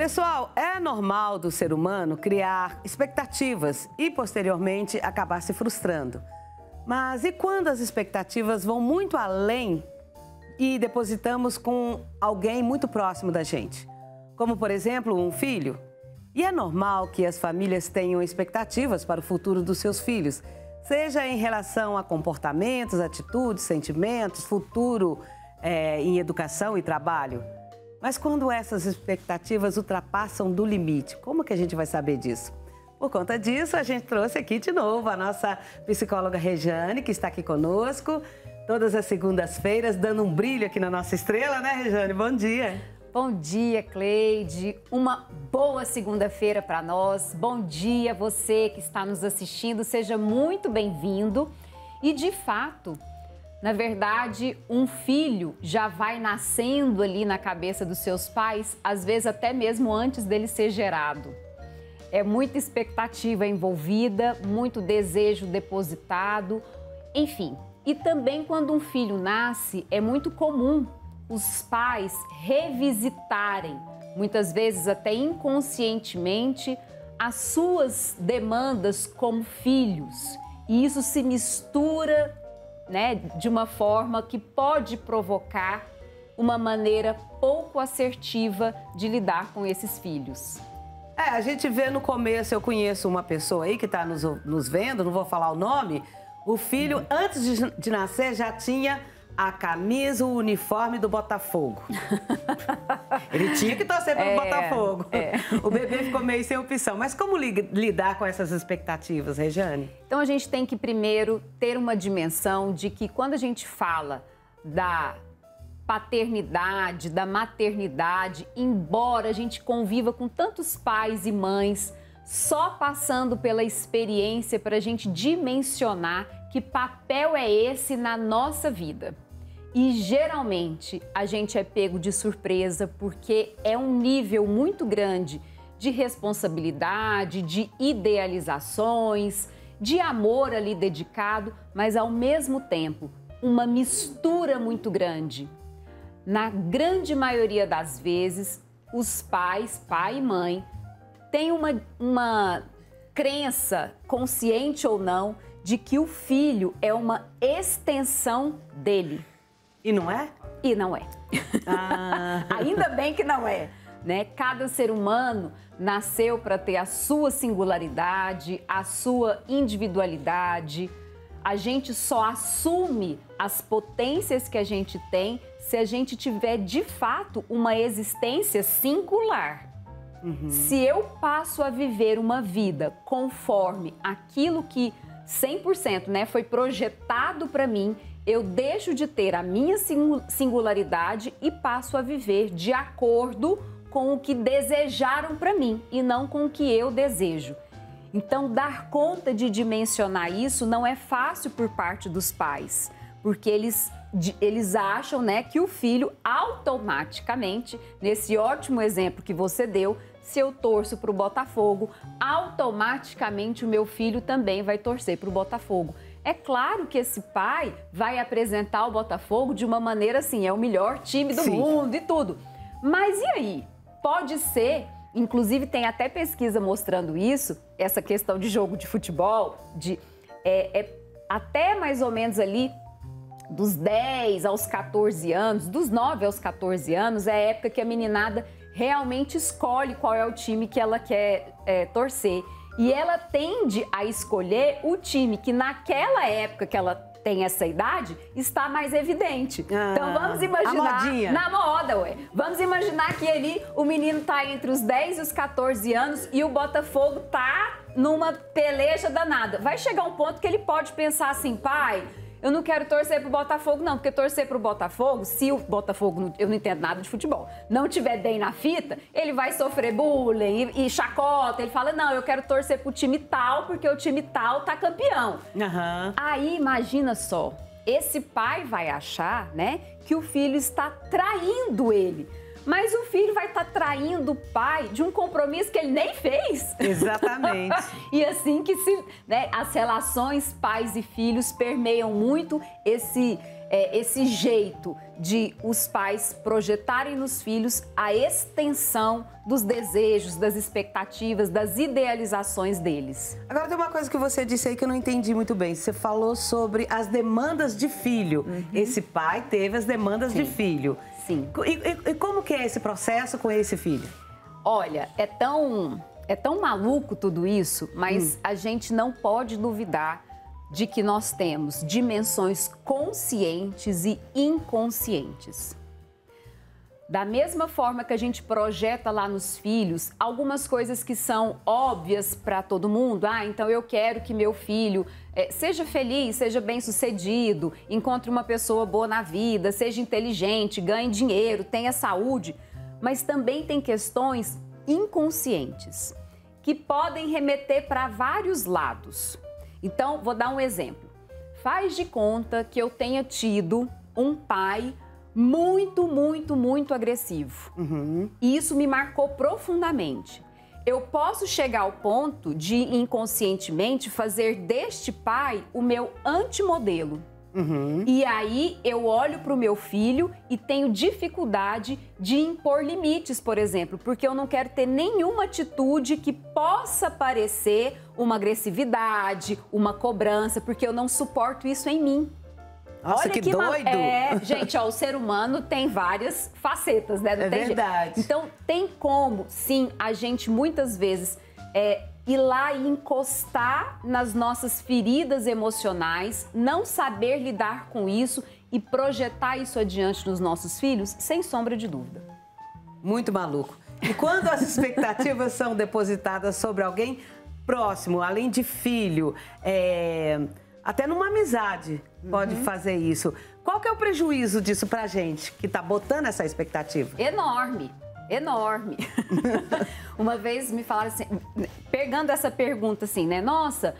Pessoal, é normal do ser humano criar expectativas e, posteriormente, acabar se frustrando. Mas e quando as expectativas vão muito além e depositamos com alguém muito próximo da gente? Como, por exemplo, um filho? E é normal que as famílias tenham expectativas para o futuro dos seus filhos, seja em relação a comportamentos, atitudes, sentimentos, futuro em educação e trabalho. Mas quando essas expectativas ultrapassam do limite, como que a gente vai saber disso? Por conta disso, a gente trouxe aqui de novo a nossa psicóloga Rejane, que está aqui conosco, todas as segundas-feiras, dando um brilho aqui na nossa estrela, né, Rejane? Bom dia! Bom dia, Cleide. Uma boa segunda-feira para nós. Bom dia você que está nos assistindo. Seja muito bem-vindo. E, de fato, na verdade, um filho já vai nascendo ali na cabeça dos seus pais, às vezes até mesmo antes dele ser gerado. É muita expectativa envolvida, muito desejo depositado, enfim. E também quando um filho nasce, é muito comum os pais revisitarem, muitas vezes até inconscientemente, as suas demandas como filhos. E isso se mistura, né, de uma forma que pode provocar uma maneira pouco assertiva de lidar com esses filhos. A gente vê no começo, eu conheço uma pessoa aí que está nos vendo, não vou falar o nome, o filho, antes de nascer, já tinha a camisa, o uniforme do Botafogo. Ele tinha que torcer pelo Botafogo. O bebê ficou meio sem opção. Mas como lidar com essas expectativas, Rejane? Então, a gente tem que primeiro ter uma dimensão de que quando a gente fala da paternidade, da maternidade, embora a gente conviva com tantos pais e mães, só passando pela experiência para a gente dimensionar que papel é esse na nossa vida. E geralmente a gente é pego de surpresa porque é um nível muito grande de responsabilidade, de idealizações, de amor ali dedicado, mas ao mesmo tempo uma mistura muito grande. Na grande maioria das vezes, os pais, pai e mãe, têm uma crença, consciente ou não, de que o filho é uma extensão dele. E não é? E não é. Ainda bem que não é, né? Cada ser humano nasceu para ter a sua singularidade, a sua individualidade. A gente só assume as potências que a gente tem se a gente tiver, de fato, uma existência singular. Se eu passo a viver uma vida conforme aquilo que 100%, né, foi projetado para mim, eu deixo de ter a minha singularidade e passo a viver de acordo com o que desejaram para mim e não com o que eu desejo. Então, dar conta de dimensionar isso não é fácil por parte dos pais, porque eles acham, né, que o filho automaticamente, nesse ótimo exemplo que você deu, se eu torço para o Botafogo, automaticamente o meu filho também vai torcer para o Botafogo. É claro que esse pai vai apresentar o Botafogo de uma maneira assim, é o melhor time do mundo e tudo. Mas e aí? Pode ser, inclusive tem até pesquisa mostrando isso, essa questão de jogo de futebol, até mais ou menos ali dos 10 aos 14 anos, dos 9 aos 14 anos, é a época que a meninada realmente escolhe qual é o time que ela quer torcer. E ela tende a escolher o time que naquela época que ela tem essa idade, está mais evidente. Então vamos imaginar... Na moda, ué. Vamos imaginar que ali o menino está entre os 10 e os 14 anos e o Botafogo tá numa peleja danada. Vai chegar um ponto que ele pode pensar assim, pai, eu não quero torcer pro Botafogo, não, porque torcer pro Botafogo, se o Botafogo, eu não entendo nada de futebol, não tiver bem na fita, ele vai sofrer bullying e chacota. Ele fala, não, eu quero torcer pro time tal, porque o time tal tá campeão. Aí, imagina só, esse pai vai achar, né, que o filho está traindo ele. Mas o filho vai estar traindo o pai de um compromisso que ele nem fez. Exatamente. E assim que as relações pais e filhos permeiam muito esse jeito de os pais projetarem nos filhos a extensão dos desejos, das expectativas, das idealizações deles. Agora tem uma coisa que você disse aí que eu não entendi muito bem. Você falou sobre as demandas de filho. Esse pai teve as demandas de filho. Sim. E como que é esse processo com esse filho? Olha, é tão maluco tudo isso, mas a gente não pode duvidar de que nós temos dimensões conscientes e inconscientes. Da mesma forma que a gente projeta lá nos filhos algumas coisas que são óbvias para todo mundo. Então eu quero que meu filho seja feliz, seja bem-sucedido, encontre uma pessoa boa na vida, seja inteligente, ganhe dinheiro, tenha saúde. Mas também tem questões inconscientes que podem remeter para vários lados. Então, vou dar um exemplo. Faz de conta que eu tenha tido um pai muito agressivo. E isso me marcou profundamente. Eu posso chegar ao ponto de, inconscientemente, fazer deste pai o meu antimodelo. E aí eu olho para o meu filho e tenho dificuldade de impor limites, por exemplo, porque eu não quero ter nenhuma atitude que possa parecer uma agressividade, uma cobrança, porque eu não suporto isso em mim. Nossa, que doido! Gente, o ser humano tem várias facetas, né? Não tem verdade. Jeito. Então, tem como, sim, a gente muitas vezes ir lá e encostar nas nossas feridas emocionais, não saber lidar com isso e projetar isso adiante nos nossos filhos, sem sombra de dúvida. Muito maluco. E quando as expectativas são depositadas sobre alguém próximo, além de filho, até numa amizade pode fazer isso. Qual que é o prejuízo disso pra gente, que tá botando essa expectativa? Enorme. Uma vez me falaram assim, pegando essa pergunta assim, né? Nossa,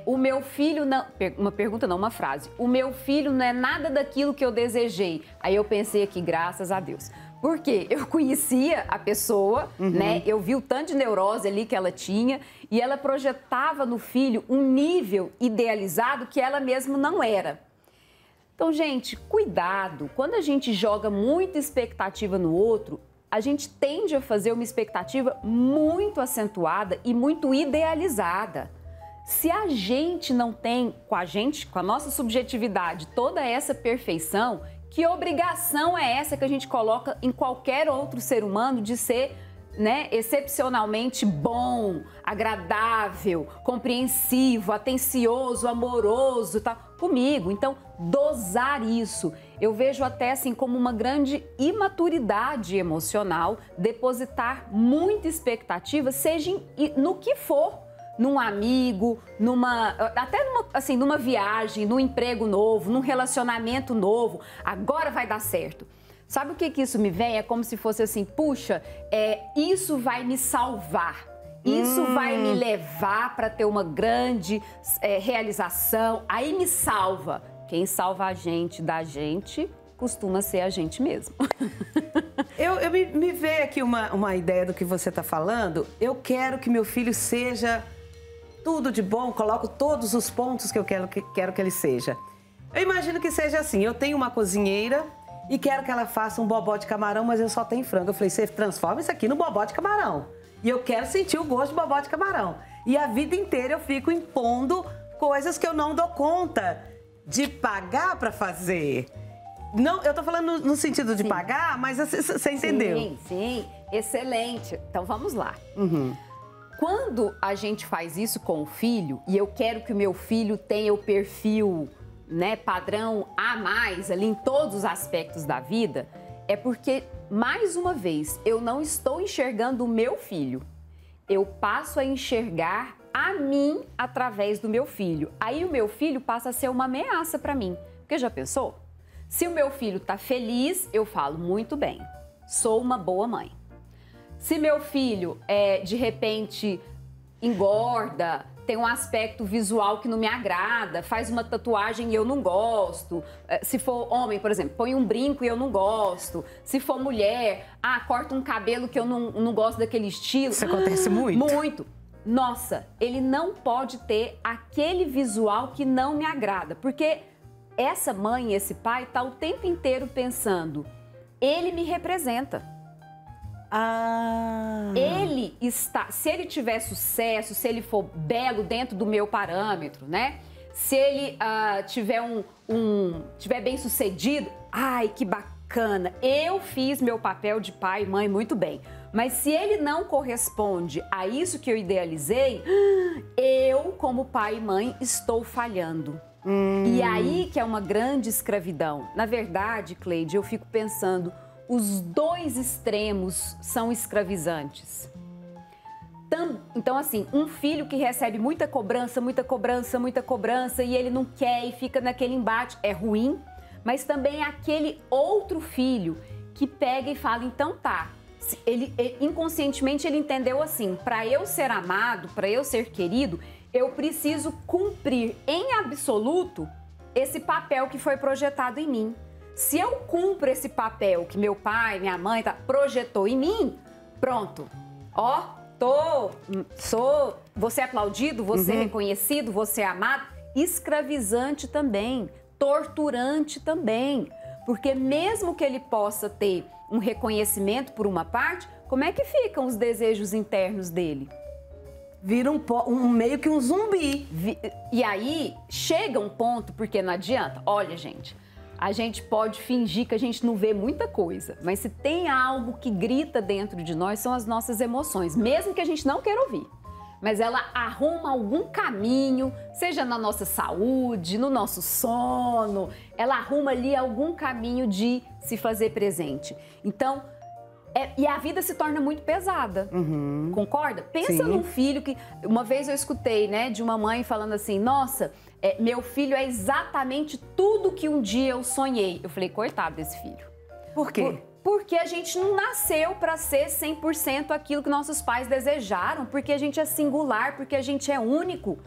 o meu filho não... Uma pergunta não, uma frase. O meu filho não é nada daquilo que eu desejei. Aí eu pensei aqui, graças a Deus. Porque eu conhecia a pessoa, né? Eu vi o tanto de neurose ali que ela tinha e ela projetava no filho um nível idealizado que ela mesma não era. Então, gente, cuidado. Quando a gente joga muita expectativa no outro, a gente tende a fazer uma expectativa muito acentuada e muito idealizada. Se a gente não tem com a nossa subjetividade, toda essa perfeição, que obrigação é essa que a gente coloca em qualquer outro ser humano de ser, né, excepcionalmente bom, agradável, compreensivo, atencioso, amoroso, tá? Comigo. Então, dosar isso. Eu vejo até assim como uma grande imaturidade emocional, depositar muita expectativa, seja no que for. Num amigo, numa viagem, num emprego novo, num relacionamento novo, agora vai dar certo. Sabe o que isso me vem? É como se fosse assim, puxa, isso vai me salvar, isso vai me levar para ter uma grande realização, aí me salva. Quem salva a gente da gente costuma ser a gente mesmo. Me veio aqui uma ideia do que você está falando. Eu quero que meu filho seja tudo de bom, coloco todos os pontos que eu quero que ele seja. Eu imagino que seja assim, eu tenho uma cozinheira e quero que ela faça um bobó de camarão, mas eu só tenho frango. Eu falei, você transforma isso aqui no bobó de camarão. E eu quero sentir o gosto de bobó de camarão. E a vida inteira eu fico impondo coisas que eu não dou conta de pagar para fazer. Não, eu tô falando no sentido de pagar, mas você entendeu? Sim, excelente. Então vamos lá. Quando a gente faz isso com o filho, e eu quero que o meu filho tenha o perfil, né, padrão A+, ali em todos os aspectos da vida, é porque, mais uma vez, eu não estou enxergando o meu filho. Eu passo a enxergar a mim através do meu filho. Aí o meu filho passa a ser uma ameaça para mim. Porque já pensou? Se o meu filho tá feliz, eu falo, muito bem, sou uma boa mãe. Se meu filho, de repente, engorda, tem um aspecto visual que não me agrada, faz uma tatuagem e eu não gosto. Se for homem, por exemplo, põe um brinco e eu não gosto. Se for mulher, corta um cabelo que eu não gosto daquele estilo. Isso acontece muito? Muito. Nossa, ele não pode ter aquele visual que não me agrada, porque essa mãe, esse pai, tá o tempo inteiro pensando, ele me representa. Ele está, se ele tiver sucesso, se ele for belo dentro do meu parâmetro, né? Se ele tiver bem sucedido, ai, que bacana, eu fiz meu papel de pai e mãe muito bem. Mas se ele não corresponde a isso que eu idealizei, eu, como pai e mãe, estou falhando. E aí que é uma grande escravidão. Na verdade, Cleide, eu fico pensando, os dois extremos são escravizantes. Então, assim, um filho que recebe muita cobrança, e ele não quer e fica naquele embate, é ruim. Mas também aquele outro filho que pega e fala, então tá, inconscientemente ele entendeu assim, para eu ser amado, para eu ser querido, eu preciso cumprir em absoluto esse papel que foi projetado em mim. Se eu cumpro esse papel que meu pai, minha mãe projetou em mim, pronto. Ó, vou ser aplaudido, vou ser reconhecido, vou ser amado. Escravizante também, torturante também. Porque mesmo que ele possa ter um reconhecimento por uma parte, como é que ficam os desejos internos dele? Vira meio que um zumbi. E aí chega um ponto, porque não adianta. Olha, gente, a gente pode fingir que a gente não vê muita coisa, mas se tem algo que grita dentro de nós, são as nossas emoções, mesmo que a gente não queira ouvir. Mas ela arruma algum caminho, seja na nossa saúde, no nosso sono, ela arruma ali algum caminho de se fazer presente. Então, e a vida se torna muito pesada, concorda? Pensa num filho que... Uma vez eu escutei, né, de uma mãe falando assim, nossa, meu filho é exatamente tudo que um dia eu sonhei. Eu falei, coitado desse filho. Por quê? Porque a gente não nasceu para ser 100% aquilo que nossos pais desejaram, porque a gente é singular, porque a gente é único.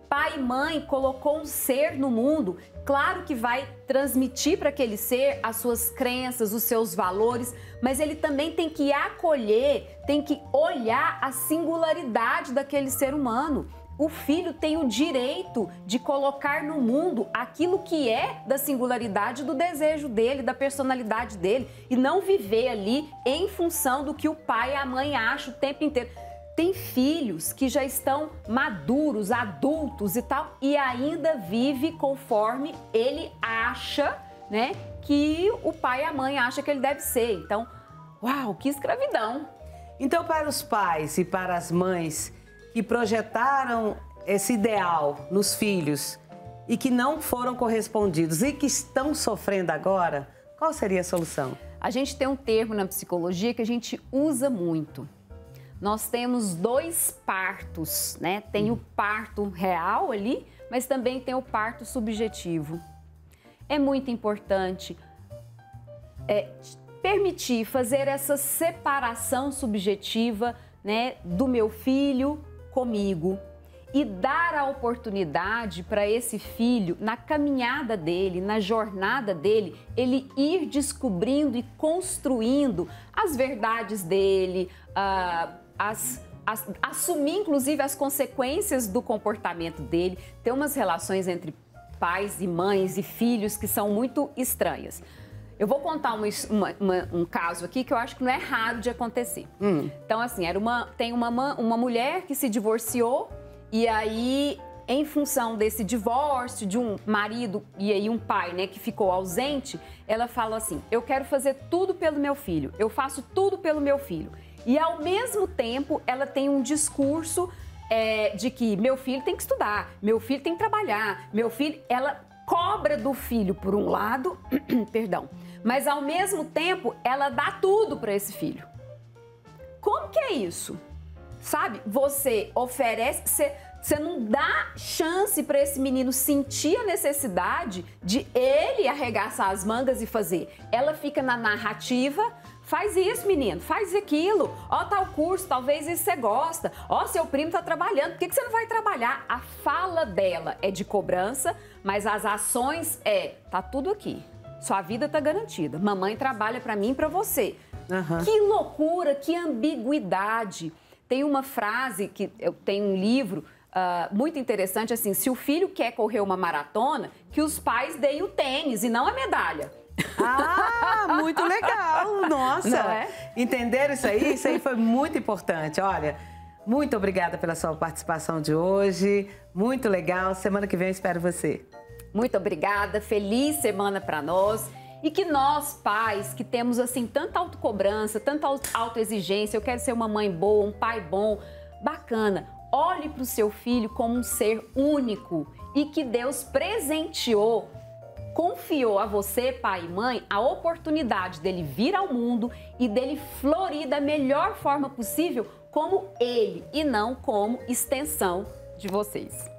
Pai e mãe colocou um ser no mundo, claro que vai transmitir para aquele ser as suas crenças, os seus valores, mas ele também tem que acolher, tem que olhar a singularidade daquele ser humano. O filho tem o direito de colocar no mundo aquilo que é da singularidade do desejo dele, da personalidade dele, e não viver ali em função do que o pai e a mãe acham o tempo inteiro. Tem filhos que já estão maduros, adultos e tal, e ainda vive conforme ele acha, né, que o pai e a mãe acham que ele deve ser. Então, uau, que escravidão! Então, para os pais e para as mães que projetaram esse ideal nos filhos e que não foram correspondidos e que estão sofrendo agora, qual seria a solução? A gente tem um termo na psicologia que a gente usa muito. Nós temos dois partos, né? Tem o parto real ali, mas também tem o parto subjetivo. É muito importante permitir fazer essa separação subjetiva, né, do meu filho comigo e dar a oportunidade para esse filho, na caminhada dele, na jornada dele, ele ir descobrindo e construindo as verdades dele, assumir inclusive as consequências do comportamento dele. Tem umas relações entre pais e mães e filhos que são muito estranhas. Eu vou contar um caso aqui que eu acho que não é raro de acontecer. Então, assim, tem uma mulher que se divorciou e aí, em função desse divórcio de um marido e aí um pai, né, que ficou ausente, ela fala assim, eu quero fazer tudo pelo meu filho, eu faço tudo pelo meu filho. E, ao mesmo tempo, ela tem um discurso de que meu filho tem que estudar, meu filho tem que trabalhar, meu filho... Ela cobra do filho por um lado, perdão, mas ao mesmo tempo ela dá tudo para esse filho. Como que é isso? Sabe? Você oferece, você não dá chance para esse menino sentir a necessidade de ele arregaçar as mangas e fazer. Ela fica na narrativa, faz isso, menino, faz aquilo, ó, tal curso, talvez isso você gosta, ó, seu primo tá trabalhando, por que você não vai trabalhar? A fala dela é de cobrança, mas as ações tá tudo aqui, sua vida tá garantida, mamãe trabalha pra mim e pra você. Que loucura, que ambiguidade. Tem uma frase, que eu tenho um livro muito interessante, assim, se o filho quer correr uma maratona, que os pais deem o tênis e não a medalha. Ah, muito legal! Nossa! Não é? Entenderam isso aí? Isso aí foi muito importante. Olha, muito obrigada pela sua participação de hoje. Muito legal. Semana que vem eu espero você. Muito obrigada. Feliz semana para nós. E que nós, pais, que temos, assim, tanta autocobrança, tanta autoexigência, eu quero ser uma mãe boa, um pai bom, bacana. Olhe para o seu filho como um ser único e que Deus presenteou, confiou a você, pai e mãe, a oportunidade dele vir ao mundo e dele florir da melhor forma possível como ele e não como extensão de vocês.